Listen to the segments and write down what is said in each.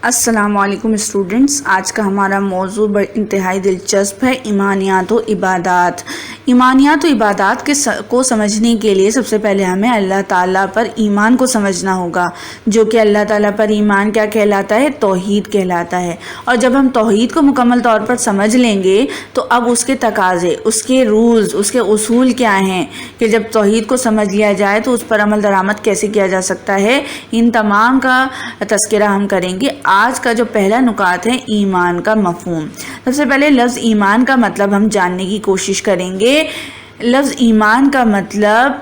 السلام علیکم اسٹوڈنٹس، آج کا ہمارا موضوع انتہائی دلچسپ ہے، ایمانیات و عبادات۔ ایمانیات و عبادات کو سمجھنے کے لیے سب سے پہلے ہمیں اللہ تعالیٰ پر ایمان کو سمجھنا ہوگا، جو کہ اللہ تعالیٰ پر ایمان کیا کہلاتا ہے؟ توحید کہلاتا ہے۔ اور جب ہم توحید کو مکمل طور پر سمجھ لیں گے تو اب اس کے تقاضے، اس کے رولز، اس کے اصول کیا ہیں کہ جب توحید کو سمجھ لیا جائے تو اس پر عمل درآمد کیسے کیا جا سکتا ہے، ان تمام کا تذکرہ ہم کریں گے۔ آج کا جو پہلا نکات ہے ایمان کا مفہوم۔ سب سے پہلے لفظ ایمان کا مطلب ہم جاننے کی کوشش کریں گے۔ لفظ ایمان کا مطلب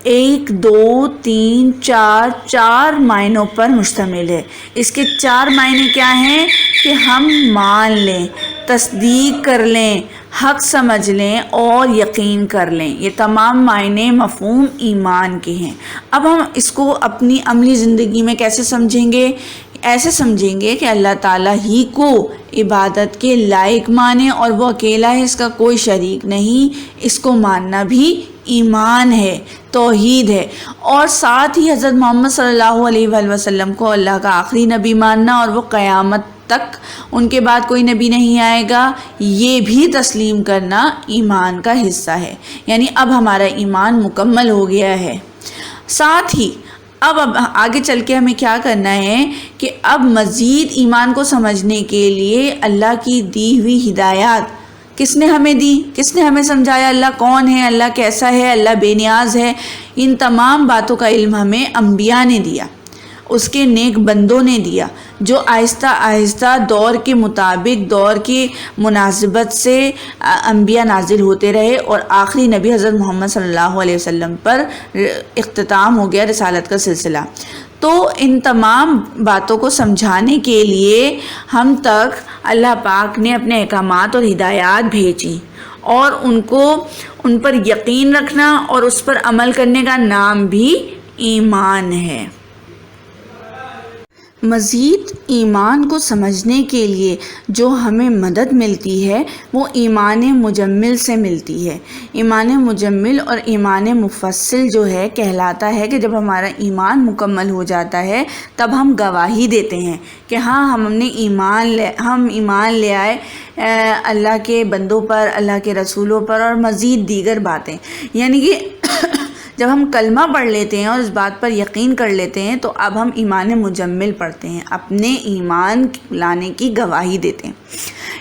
1 2 3 4 معنوں پر مشتمل ہے۔ اس کے 4 معنی کیا ہیں کہ ہم مان لیں، تصدیق کر لیں، حق سمجھ لیں اور یقین کر لیں۔ یہ تمام معنی مفہوم ایمان کے ہیں۔ اب ہم اس کو اپنی عملی زندگی میں کیسے سمجھیں گے؟ ایسے سمجھیں گے کہ اللہ تعالیٰ ہی کو عبادت کے لائق مانیں اور وہ اکیلا ہے، اس کا کوئی شریک نہیں، اس کو ماننا بھی ایمان ہے، توحید ہے۔ اور ساتھ ہی حضرت محمد صلی اللہ علیہ وآلہ وسلم کو اللہ کا آخری نبی ماننا اور وہ قیامت تک ان کے بعد کوئی نبی نہیں آئے گا، یہ بھی تسلیم کرنا ایمان کا حصہ ہے۔ یعنی اب ہمارا ایمان مکمل ہو گیا ہے۔ ساتھ ہی اب آگے چل کے ہمیں کیا کرنا ہے کہ اب مزید ایمان کو سمجھنے کے لیے اللہ کی دی ہوئی ہدایات کس نے ہمیں دی، کس نے ہمیں سمجھایا، اللہ کون ہے، اللہ کیسا ہے، اللہ بے نیاز ہے، ان تمام باتوں کا علم ہمیں انبیاء نے دیا، اس کے نیک بندوں نے دیا، جو آہستہ آہستہ دور کے مطابق، دور کی مناسبت سے انبیاء نازل ہوتے رہے اور آخری نبی حضرت محمد صلی اللہ علیہ وسلم پر اختتام ہو گیا رسالت کا سلسلہ۔ تو ان تمام باتوں کو سمجھانے کے لیے ہم تک اللہ پاک نے اپنے احکامات اور ہدایات بھیجی، اور ان پر یقین رکھنا اور اس پر عمل کرنے کا نام بھی ایمان ہے۔ مزید ایمان کو سمجھنے کے لیے جو ہمیں مدد ملتی ہے وہ ایمان مجمل سے ملتی ہے۔ ایمان مجمل اور ایمان مفصل جو ہے کہلاتا ہے کہ جب ہمارا ایمان مکمل ہو جاتا ہے تب ہم گواہی دیتے ہیں کہ ہاں ہم ایمان لے آئے اللہ کے بندوں پر، اللہ کے رسولوں پر اور مزید دیگر باتیں۔ یعنی کہ جب ہم کلمہ پڑھ لیتے ہیں اور اس بات پر یقین کر لیتے ہیں تو اب ہم ایمان مجمل پڑھتے ہیں، اپنے ایمان لانے کی گواہی دیتے ہیں۔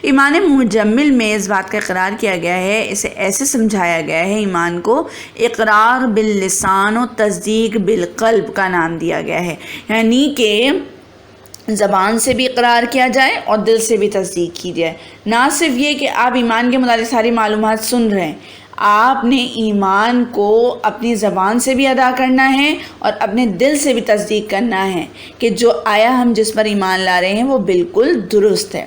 ایمان مجمل میں اس بات کا اقرار کیا گیا ہے، اسے ایسے سمجھایا گیا ہے، ایمان کو اقرار باللسان و تصدیق بالقلب کا نام دیا گیا ہے۔ یعنی کہ زبان سے بھی اقرار کیا جائے اور دل سے بھی تصدیق کی جائے۔ نہ صرف یہ کہ آپ ایمان کے متعلق ساری معلومات سن رہے ہیں، آپ نے ایمان کو اپنی زبان سے بھی ادا کرنا ہے اور اپنے دل سے بھی تصدیق کرنا ہے کہ جو آیا ہم جس پر ایمان لا رہے ہیں وہ بالکل درست ہے۔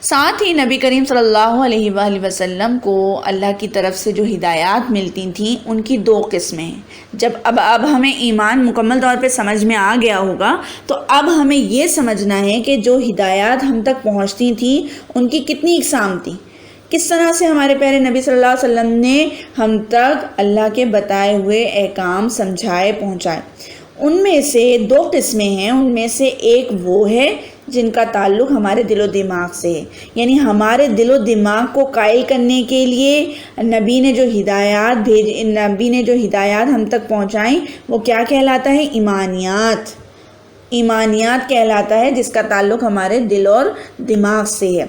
ساتھ ہی نبی کریم صلی اللہ علیہ وآلہ وسلم کو اللہ کی طرف سے جو ہدایات ملتی تھیں ان کی 2 قسمیں ہیں۔ جب اب ہمیں ایمان مکمل طور پہ سمجھ میں آ گیا ہوگا تو اب ہمیں یہ سمجھنا ہے کہ جو ہدایات ہم تک پہنچتی تھیں ان کی کتنی اقسام تھیں، کس طرح سے ہمارے پیارے نبی صلی اللہ علیہ وسلم نے ہم تک اللہ کے بتائے ہوئے احکام سمجھائے، پہنچائے۔ ان میں سے 2 قسمیں ہیں۔ ان میں سے ایک وہ ہے جن کا تعلق ہمارے دل و دماغ سے ہے، یعنی ہمارے دل و دماغ کو قائل کرنے کے لیے نبی نے جو ہدایات ہم تک پہنچائیں وہ کیا کہلاتا ہے؟ ایمانیات کہلاتا ہے، جس کا تعلق ہمارے دل اور دماغ سے ہے۔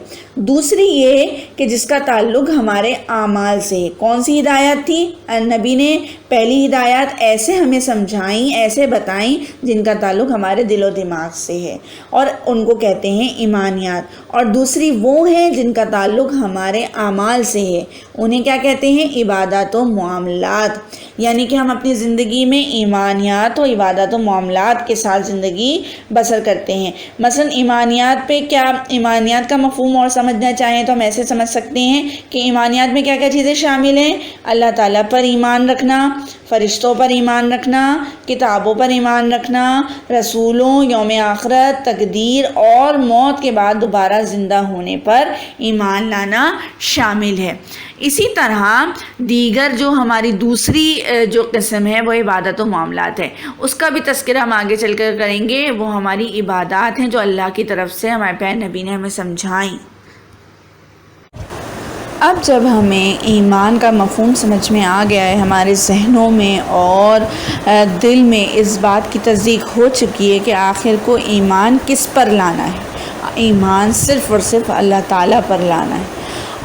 دوسری یہ کہ جس کا تعلق ہمارے اعمال سے ہے۔ کون سی ہدایات تھی؟ نبی نے پہلی ہدایات ایسے ہمیں سمجھائیں، ایسے بتائیں جن کا تعلق ہمارے دل و دماغ سے ہے اور ان کو کہتے ہیں ایمانیات۔ اور دوسری وہ ہیں جن کا تعلق ہمارے اعمال سے ہے، انہیں کیا کہتے ہیں؟ عبادات و معاملات۔ یعنی کہ ہم اپنی زندگی میں ایمانیات و عبادات و معاملات کے ساتھ زندگی بسر کرتے ہیں۔ مثلا ایمانیات کا مفہوم اور سمجھنا چاہیں تو ہم ایسے سمجھ سکتے ہیں کہ ایمانیات میں کیا کیا چیزیں شامل ہیں؟ اللہ تعالیٰ پر ایمان رکھنا، فرشتوں پر ایمان رکھنا، کتابوں پر ایمان رکھنا، رسولوں، یوم آخرت، تقدیر اور موت کے بعد دوبارہ زندہ ہونے پر ایمان لانا شامل ہے۔ اسی طرح دیگر جو ہماری دوسری جو قسم ہے وہ عبادت و معاملات ہے، اس کا بھی تذکرہ ہم آگے چل کر کریں گے۔ وہ ہماری عبادات ہیں جو اللہ کی طرف سے ہمارے پیارے نبی نے ہمیں سمجھائیں۔ اب جب ہمیں ایمان کا مفہوم سمجھ میں آ گیا ہے، ہمارے ذہنوں میں اور دل میں اس بات کی تصدیق ہو چکی ہے کہ آخر کو ایمان کس پر لانا ہے، ایمان صرف اور صرف اللہ تعالیٰ پر لانا ہے۔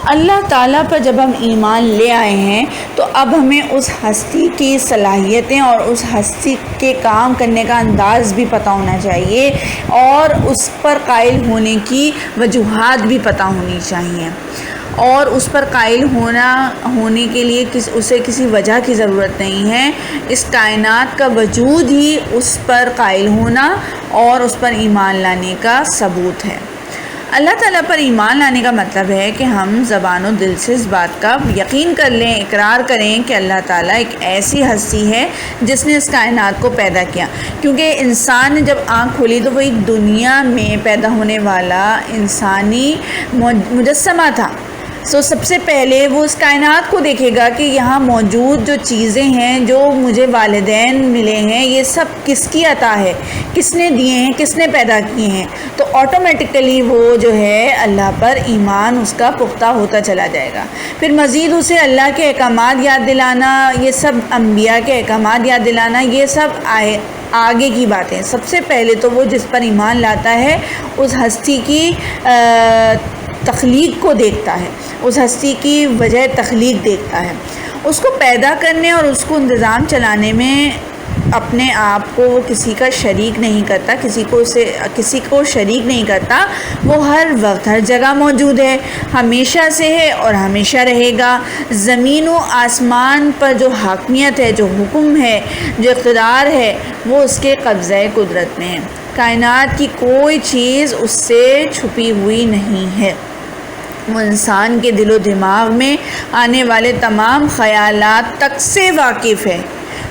اللہ تعالیٰ پر جب ہم ایمان لے آئے ہیں تو اب ہمیں اس ہستی کی صلاحیتیں اور اس ہستی کے کام کرنے کا انداز بھی پتہ ہونا چاہیے، اور اس پر قائل ہونے کی وجوہات بھی پتہ ہونی چاہیے، اور اس پر قائل ہونے کے لیے اسے کسی وجہ کی ضرورت نہیں ہے۔ اس کائنات کا وجود ہی اس پر قائل ہونا اور اس پر ایمان لانے کا ثبوت ہے۔ اللہ تعالیٰ پر ایمان لانے کا مطلب ہے کہ ہم زبان و دل سے اس بات کا یقین کر لیں، اقرار کریں کہ اللہ تعالیٰ ایک ایسی ہستی ہے جس نے اس کائنات کو پیدا کیا، کیونکہ انسان نے جب آنکھ کھولی تو وہ ایک دنیا میں پیدا ہونے والا انسانی مجسمہ تھا۔ سب سے پہلے وہ اس کائنات کو دیکھے گا کہ یہاں موجود جو چیزیں ہیں، جو مجھے والدین ملے ہیں، یہ سب کس کی عطا ہے، کس نے دیے ہیں، کس نے پیدا کیے ہیں، تو آٹومیٹکلی وہ جو ہے اللہ پر ایمان اس کا پختہ ہوتا چلا جائے گا۔ پھر مزید اسے اللہ کے احکامات یاد دلانا، یہ سب انبیاء کے احکامات یاد دلانا، یہ سب آگے کی باتیں۔ سب سے پہلے تو وہ جس پر ایمان لاتا ہے اس ہستی کی تخلیق کو دیکھتا ہے، اس ہستی کی وجہ تخلیق دیکھتا ہے، اس کو پیدا کرنے اور اس کو انتظام چلانے میں اپنے آپ کو وہ کسی کا شریک نہیں کرتا، کسی کو شریک نہیں کرتا۔ وہ ہر وقت ہر جگہ موجود ہے، ہمیشہ سے ہے اور ہمیشہ رہے گا۔ زمین و آسمان پر جو حاکمیت ہے، جو حکم ہے، جو اقتدار ہے، وہ اس کے قبضۂ قدرت میں ہے۔ کائنات کی کوئی چیز اس سے چھپی ہوئی نہیں ہے۔ وہ انسان کے دل و دماغ میں آنے والے تمام خیالات تک سے واقف ہے۔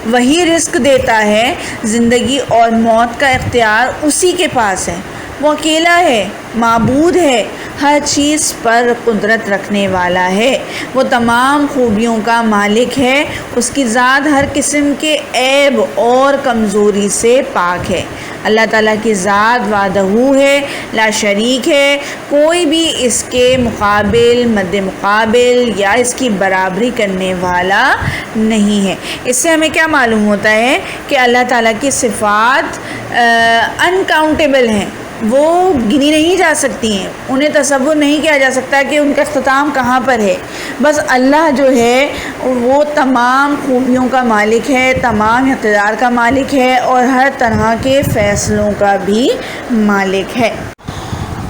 وہی رزق دیتا ہے، زندگی اور موت کا اختیار اسی کے پاس ہے۔ وہ اکیلا ہے، معبود ہے، ہر چیز پر قدرت رکھنے والا ہے۔ وہ تمام خوبیوں کا مالک ہے، اس کی ذات ہر قسم کے عیب اور کمزوری سے پاک ہے۔ اللہ تعالیٰ کی ذات وحدہ ہے، لا شریک ہے، کوئی بھی اس کے مقابل، مد مقابل یا اس کی برابری کرنے والا نہیں ہے۔ اس سے ہمیں کیا معلوم ہوتا ہے کہ اللہ تعالیٰ کی صفات انکاؤنٹیبل ہیں، وہ گنی نہیں جا سکتی ہیں، انہیں تصور نہیں کیا جا سکتا کہ ان کا اختتام کہاں پر ہے۔ بس اللہ جو ہے وہ تمام خوبیوں کا مالک ہے، تمام اقتدار کا مالک ہے اور ہر طرح کے فیصلوں کا بھی مالک ہے۔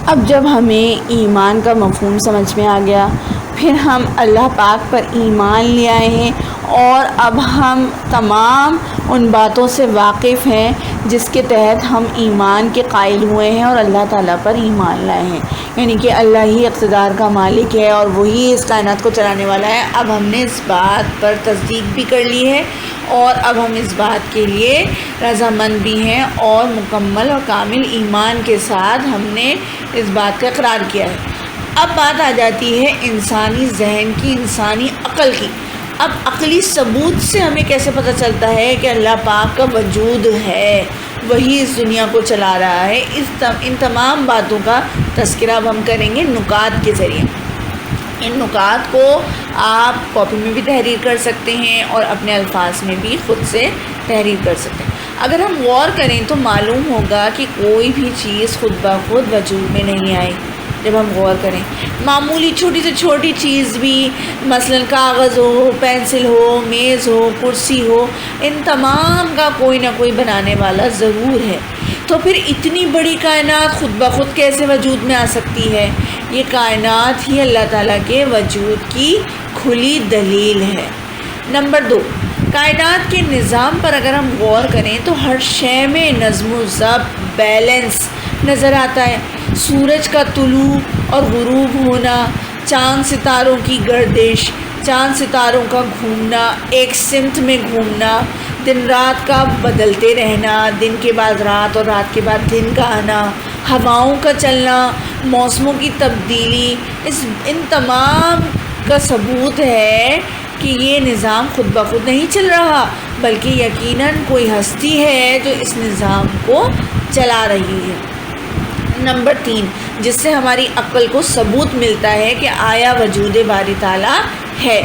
اب جب ہمیں ایمان کا مفہوم سمجھ میں آ گیا، پھر ہم اللہ پاک پر ایمان لے آئے ہیں اور اب ہم تمام ان باتوں سے واقف ہیں جس کے تحت ہم ایمان کے قائل ہوئے ہیں اور اللہ تعالیٰ پر ایمان لائے ہیں، یعنی کہ اللہ ہی اقتدار کا مالک ہے اور وہی اس کائنات کو چلانے والا ہے۔ اب ہم نے اس بات پر تصدیق بھی کر لی ہے اور اب ہم اس بات کے لیے رضامند بھی ہیں اور مکمل اور کامل ایمان کے ساتھ ہم نے اس بات کا اقرار کیا ہے۔ اب بات آ جاتی ہے انسانی ذہن کی، انسانی عقل کی۔ اب عقلی ثبوت سے ہمیں کیسے پتہ چلتا ہے کہ اللہ پاک کا وجود ہے، وہی اس دنیا کو چلا رہا ہے؟ ان تمام باتوں کا تذکرہ اب ہم کریں گے نکات کے ذریعے۔ ان نکات کو آپ کاپی میں بھی تحریر کر سکتے ہیں اور اپنے الفاظ میں بھی خود سے تحریر کر سکتے ہیں۔ اگر ہم غور کریں تو معلوم ہوگا کہ کوئی بھی چیز خود بخود وجود میں نہیں آئی۔ جب ہم غور کریں، معمولی چھوٹی سے چھوٹی چیز بھی، مثلاً کاغذ ہو، پینسل ہو، میز ہو، کرسی ہو، ان تمام کا کوئی نہ کوئی بنانے والا ضرور ہے۔ تو پھر اتنی بڑی کائنات خود بخود کیسے وجود میں آ سکتی ہے؟ یہ کائنات ہی اللہ تعالیٰ کے وجود کی کھلی دلیل ہے۔ نمبر 2، کائنات کے نظام پر اگر ہم غور کریں تو ہر شے میں نظم و ضبط، بیلنس نظر آتا ہے۔ سورج کا طلوع اور غروب ہونا، چاند ستاروں کی گردش، چاند ستاروں کا گھومنا، ایک سمت میں گھومنا، دن رات کا بدلتے رہنا، دن کے بعد رات اور رات کے بعد دن کا آنا، ہواؤں کا چلنا، موسموں کی تبدیلی، ان تمام کا ثبوت ہے کہ یہ نظام خود بخود نہیں چل رہا، بلکہ یقیناً کوئی ہستی ہے جو اس نظام کو چلا رہی ہے۔ نمبر 3، جس سے ہماری عقل کو ثبوت ملتا ہے کہ آیا وجود باری تعالیٰ ہے۔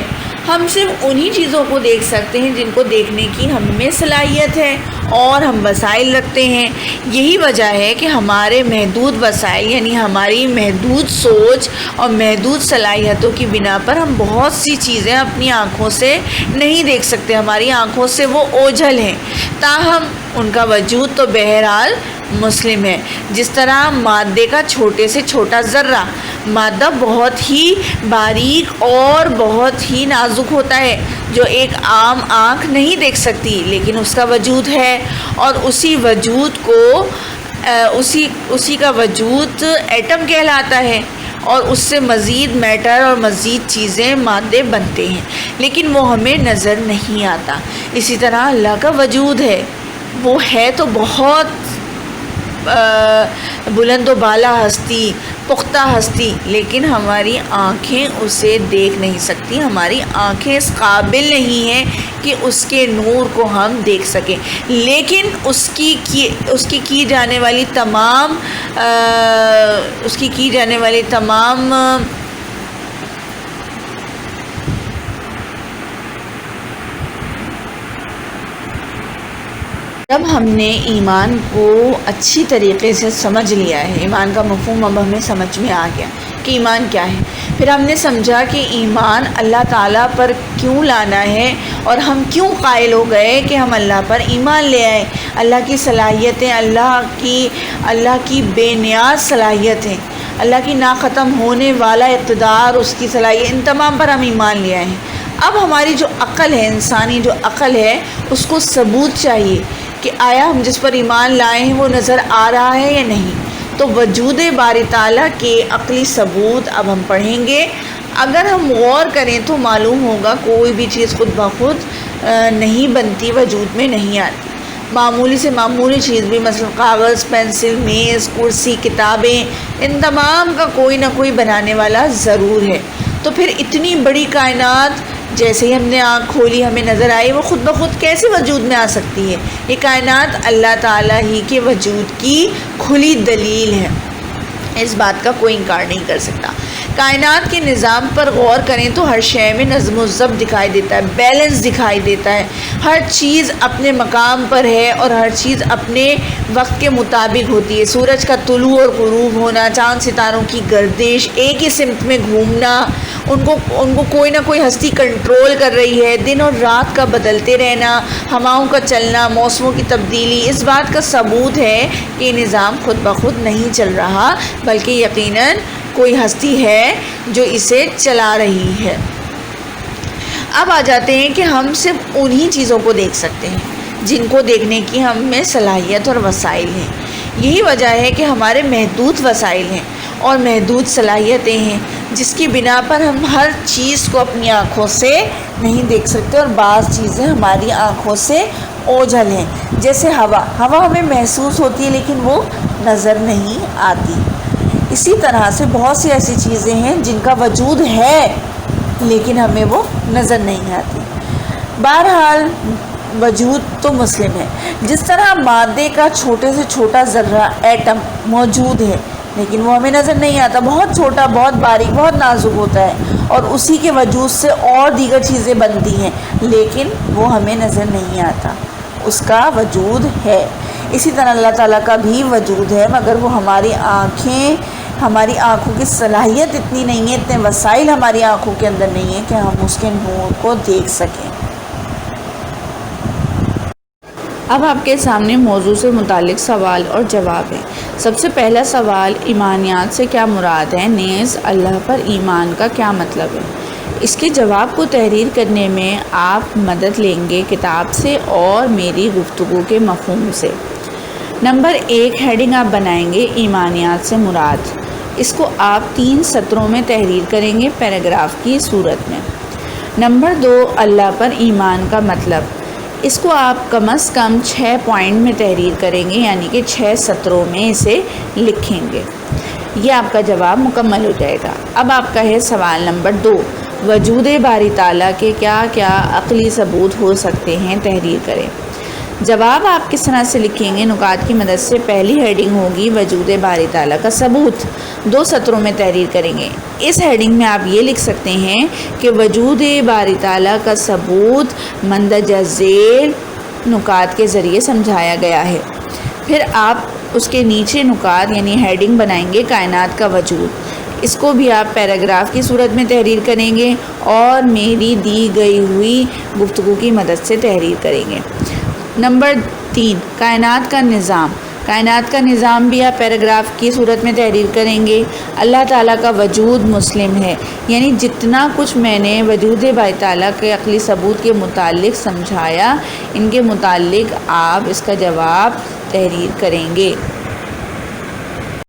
ہم صرف انہی چیزوں کو دیکھ سکتے ہیں جن کو دیکھنے کی ہم میں صلاحیت ہے اور ہم وسائل رکھتے ہیں۔ یہی وجہ ہے کہ ہمارے محدود وسائل یعنی ہماری محدود سوچ اور محدود صلاحیتوں کی بنا پر ہم بہت سی چیزیں اپنی آنکھوں سے نہیں دیکھ سکتے، ہماری آنکھوں سے وہ اوجھل ہیں، تاہم ان کا وجود تو بہرحال مسلم ہے۔ جس طرح مادے کا چھوٹے سے چھوٹا ذرہ، مادہ بہت ہی باریک اور بہت ہی نازک ہوتا ہے جو ایک عام آنکھ نہیں دیکھ سکتی، لیکن اس کا وجود ہے، اور اسی وجود کو اسی کا وجود ایٹم کہلاتا ہے، اور اس سے مزید میٹر اور مزید چیزیں مادے بنتے ہیں، لیکن وہ ہمیں نظر نہیں آتا۔ اسی طرح اللہ کا وجود ہے، وہ ہے تو بہت بلند و بالا ہستی، پختہ ہستی، لیکن ہماری آنکھیں اسے دیکھ نہیں سکتی، ہماری آنکھیں اس قابل نہیں ہیں کہ اس کے نور کو ہم دیکھ سکیں، لیکن اس کی کی جانے والی تمام جب ہم نے ایمان کو اچھی طریقے سے سمجھ لیا ہے، ایمان کا مفہوم اب ہمیں سمجھ میں آ گیا کہ ایمان کیا ہے، پھر ہم نے سمجھا کہ ایمان اللہ تعالیٰ پر کیوں لانا ہے اور ہم کیوں قائل ہو گئے کہ ہم اللہ پر ایمان لے آئے، اللہ کی صلاحیتیں، اللہ کی بے نیاز صلاحیتیں، اللہ کی ناختم ہونے والا اقتدار، اس کی صلاحیت، ان تمام پر ہم ایمان لے آئے ہیں۔ اب ہماری جو عقل ہے، انسانی جو عقل ہے، اس کو ثبوت چاہیے کہ آیا ہم جس پر ایمان لائے ہیں وہ نظر آ رہا ہے یا نہیں۔ تو وجود باری تعالیٰ کے عقلی ثبوت اب ہم پڑھیں گے۔ اگر ہم غور کریں تو معلوم ہوگا کوئی بھی چیز خود بخود نہیں بنتی، وجود میں نہیں آتی۔ معمولی سے معمولی چیز بھی، مثلا کاغذ، پینسل، میز، کرسی، کتابیں، ان تمام کا کوئی نہ کوئی بنانے والا ضرور ہے۔ تو پھر اتنی بڑی کائنات جیسے ہی ہم نے آنکھ کھولی ہمیں نظر آئی، وہ خود بخود کیسے وجود میں آ سکتی ہے؟ یہ کائنات اللہ تعالیٰ ہی کے وجود کی کھلی دلیل ہے، اس بات کا کوئی انکار نہیں کر سکتا۔ کائنات کے نظام پر غور کریں تو ہر شے میں نظم و ضبط دکھائی دیتا ہے، بیلنس دکھائی دیتا ہے، ہر چیز اپنے مقام پر ہے اور ہر چیز اپنے وقت کے مطابق ہوتی ہے۔ سورج کا طلوع اور غروب ہونا، چاند ستاروں کی گردش، ایک ہی سمت میں گھومنا، ان کو کوئی نہ کوئی ہستی کنٹرول کر رہی ہے، دن اور رات کا بدلتے رہنا، ہواؤں کا چلنا، موسموں کی تبدیلی، اس بات کا ثبوت ہے کہ یہ نظام خود بخود نہیں چل رہا، بلکہ یقیناً کوئی ہستی ہے جو اسے چلا رہی ہے۔ اب آ جاتے ہیں کہ ہم صرف انہی چیزوں کو دیکھ سکتے ہیں جن کو دیکھنے کی ہم میں صلاحیت اور وسائل ہیں۔ یہی وجہ ہے کہ ہمارے محدود وسائل ہیں اور محدود صلاحیتیں ہیں، جس کی بنا پر ہم ہر چیز کو اپنی آنکھوں سے نہیں دیکھ سکتے، اور بعض چیزیں ہماری آنکھوں سے اوجھل ہیں، جیسے ہوا ہمیں محسوس ہوتی ہے لیکن وہ نظر نہیں آتی۔ اسی طرح سے بہت سی ایسی چیزیں ہیں جن کا وجود ہے لیکن ہمیں وہ نظر نہیں آتی۔ بہرحال وجود تو مسلم ہے۔ جس طرح مادے کا چھوٹے سے چھوٹا ذرہ ایٹم موجود ہے لیکن وہ ہمیں نظر نہیں آتا، بہت چھوٹا، بہت باریک، بہت نازک ہوتا ہے، اور اسی کے وجود سے اور دیگر چیزیں بنتی ہیں لیکن وہ ہمیں نظر نہیں آتا، اس کا وجود ہے۔ اسی طرح اللہ تعالیٰ کا بھی وجود ہے، مگر وہ ہماری آنکھوں کی صلاحیت اتنی نہیں ہے، اتنے وسائل ہماری آنکھوں کے اندر نہیں ہیں کہ ہم اس کے نور کو دیکھ سکیں۔ اب آپ کے سامنے موضوع سے متعلق سوال اور جواب ہے۔ سب سے پہلا سوال، ایمانیات سے کیا مراد ہے؟ نیز اللہ پر ایمان کا کیا مطلب ہے؟ اس کے جواب کو تحریر کرنے میں آپ مدد لیں گے کتاب سے اور میری گفتگو کے مفہوم سے۔ نمبر 1 ہیڈنگ آپ بنائیں گے ایمانیات سے مراد، اس کو آپ 3 سطروں میں تحریر کریں گے پیراگراف کی صورت میں۔ نمبر 2، اللہ پر ایمان کا مطلب۔ اس کو آپ کم از کم 6 پوائنٹ میں تحریر کریں گے، یعنی کہ 6 سطروں میں اسے لکھیں گے۔ یہ آپ کا جواب مکمل ہو جائے گا۔ اب آپ کا ہے سوال نمبر 2، وجود باری تعالیٰ کے کیا کیا عقلی ثبوت ہو سکتے ہیں، تحریر کریں۔ جواب آپ کس طرح سے لکھیں گے؟ نکات کی مدد سے پہلی ہیڈنگ ہوگی وجود باری تعالیٰ کا ثبوت، 2 سطروں میں تحریر کریں گے۔ اس ہیڈنگ میں آپ یہ لکھ سکتے ہیں کہ وجود باری تعالیٰ کا ثبوت مندرجہ ذیل نکات کے ذریعے سمجھایا گیا ہے۔ پھر آپ اس کے نیچے نکات یعنی ہیڈنگ بنائیں گے کائنات کا وجود، اس کو بھی آپ پیراگراف کی صورت میں تحریر کریں گے اور میری دی گئی ہوئی گفتگو کی مدد سے تحریر کریں گے۔ نمبر 3، کائنات کا نظام۔ کائنات کا نظام بھی آپ پیراگراف کی صورت میں تحریر کریں گے۔ اللہ تعالیٰ کا وجود مسلم ہے، یعنی جتنا کچھ میں نے وجود باری تعالیٰ کے عقلی ثبوت کے متعلق سمجھایا، ان کے متعلق آپ اس کا جواب تحریر کریں گے۔